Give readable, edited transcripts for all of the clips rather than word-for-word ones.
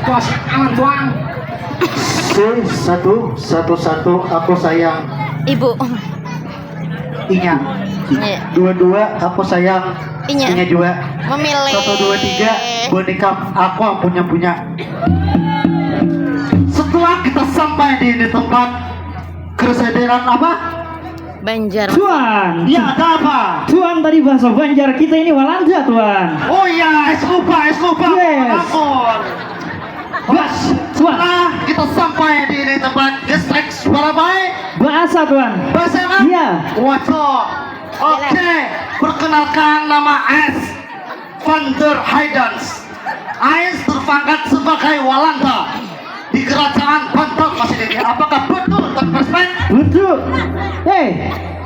Pos aman tuang. Satu aku sayang Ibu. Inya. Iya. Dua aku sayang Inya. Inya juga. Memilih. 1, 2, 3 boneka aku yang punya. Setelah kita sampai di ini tempat kesadaran apa? Banjar. Tuan, Ya ada apa? Tuan tadi bahasa Banjar kita ini Walanda Tuan. Oh iya, es lupa. Yes. Ampun. Bas, Tuan, setelah kita sampai di ini tempat distrik Surabaya, bahasa Tuan. bahasa apa? Iya. Waduh. Oke, perkenalkan nama S. Van der Heidens. AS terpangkat sebagai Walanda di kerajaan Banten masih ini. Apakah betul Tuan Persmen? Betul.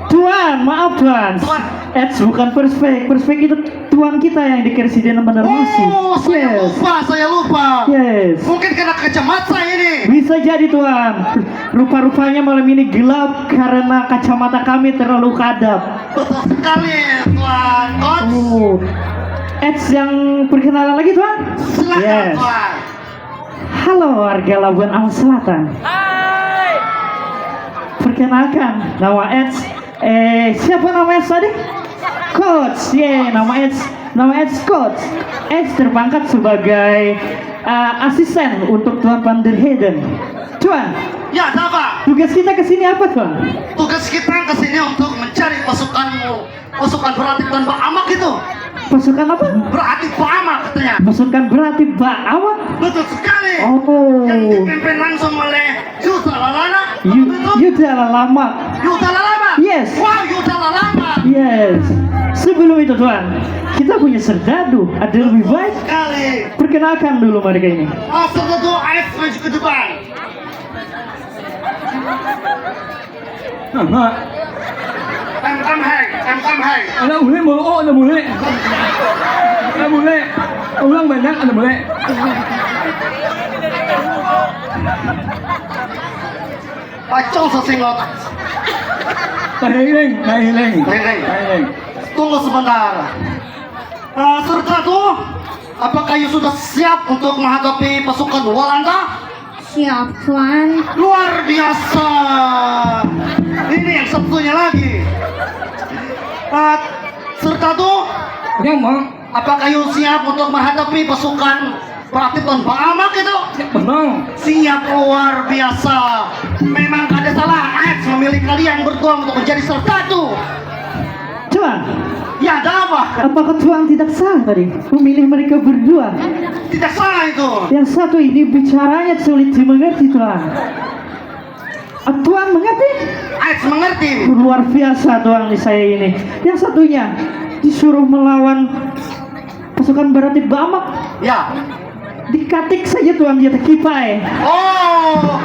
Tuan, maaf Tuan. Tuan. Bukan perspek itu Tuan kita yang di Presiden Banjarmasin. Oh, saya lupa. Yes. Mungkin kena kacamata ini. Bisa jadi Tuan. Rupa-rupanya malam ini gelap karena kacamata kami terlalu kadap. Betul sekali, Tuan. Coach, Oh. Yang perkenalan lagi Tuan? silakan Yes. Tuan. Halo warga Labuan Alam Selatan. Perkenalkan, nama Eds. Siapa nama Eds tadi? Coach. Nama Eds Coach. Eds terpangkat sebagai asisten untuk Tuan Van der Heijden. Tuan, Ya, ada apa? tugas kita kesini apa Tuan? Tugas kita kesini untuk mencari pasukan berarti tanpa amak itu. Pasukan apa? Berarti amak katanya. Pasukan berarti Ba'awa. Betul sekali. Oh, Yang dipimpin langsung oleh Yuda Lalana. Betul? Yuda lama. Yuda Lalama. Yes. Wow, Yuda Lalama. Yes. Sebelum itu Tuan, kita punya serdadu. Ada lebih baik. Sekali. Perkenalkan dulu mereka ini. Satu AF maju ke depan. Em hai. Ada boleh mau, ada boleh. Ada boleh. Ulang banyak, ada boleh. Pacong sesingot. Tahiling. Tahiling. Tunggu sebentar. Serdadu, apakah you sudah siap untuk menghadapi pasukan Walanda? Siap Tuan. Luar biasa. Ini yang satunya lagi. Serdadu, Yang mau, apakah you siap untuk menghadapi pasukan berarti tanpa amak itu? benar. Siap, luar biasa. Memang ada salah Eds memilih kalian berdua untuk menjadi serdadu. Tuan, Ya ada apa? apakah Tuan tidak salah tadi memilih mereka berdua? Tidak salah itu. Yang satu ini bicaranya sulit dimengerti Tuan. Tuan mengerti? Eds mengerti. Luar biasa Tuan di saya ini. Yang satunya disuruh melawan pasukan berarti Bamak. Ya. Dikatik saja Tuan dia terkipai. Oh.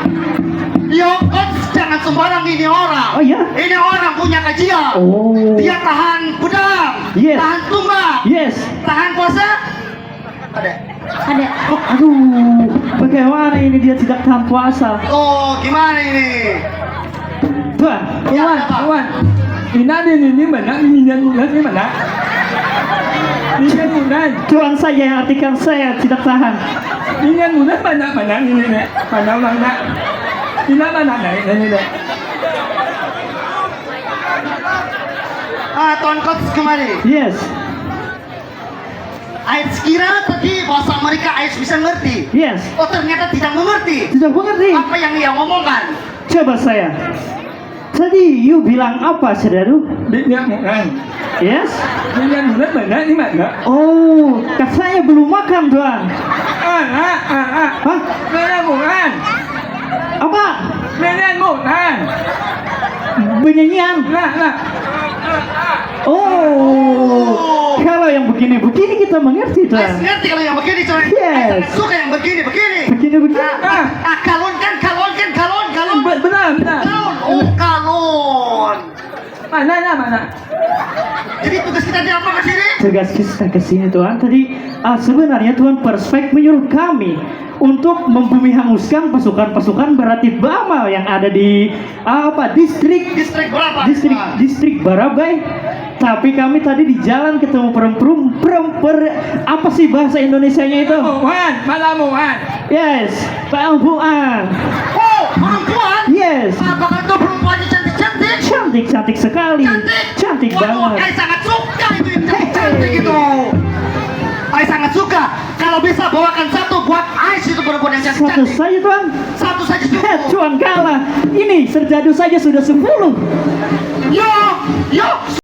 Yo, Coach, jangan sembarang ini orang. Oh ya? Ini orang punya kajian. Oh. Dia tahan pedang, Yes. tahan tumbang, Yes. tahan puasa. Ada. Ada. Aduh, bagaimana ini dia tidak tahan puasa? Oh, gimana ini? Tuan, Ya, Tuan, ada apa? Tuan. Ini mana? Ini mana? Ini mana? Tuan saja yang artikan saya tidak tahan. Ini mana? Ini mana? Ini mana? Tuan Coach kemari. Yes, Ais kira tadi bahasa mereka Ais bisa ngerti. yes. Oh, ternyata tidak mengerti. Tidak mengerti. Apa yang ia ngomongkan? Coba saya. Tadi you bilang apa, saudara? Ini mana? Yes. Ini mana? Ini mana? Oh, katanya belum makan, Tuan. Hah? Ini bukan. Apa? Ini bukan. Penyanyian? Nah. Oh, kalau yang begini-begini kita mengerti, Ais Tuan. ngerti kalau yang begini, coy. Yes. Ais suka yang begini. Begini-begini. Kalon. Benar. Kalon. Oh, kalon. Mana? Jadi tugas kita di apa ke sini? Tugas kita ke sini Tuan. Tadi sebenarnya Tuan Perspek menyuruh kami untuk membumi hanguskan pasukan-pasukan berarti Bama yang ada di distrik Distrik berapa? distrik Barabai. Tapi kami tadi di jalan ketemu apa sih bahasa Indonesianya itu? Malamuan. Yes, perempuan. Oh, perempuan? Yes, Apakah itu perempuannya cantik-cantik? cantik sekali. Cantik Waduh, banget. saya sangat suka itu yang cantik itu. Saya sangat suka. Kalau bisa bawakan satu buat Ais itu perempuan yang Satu cantik-cantik. saja tuan. Satu saja cukup. Cuan kalah. Ini serdadu saja sudah 10. Yo, yo.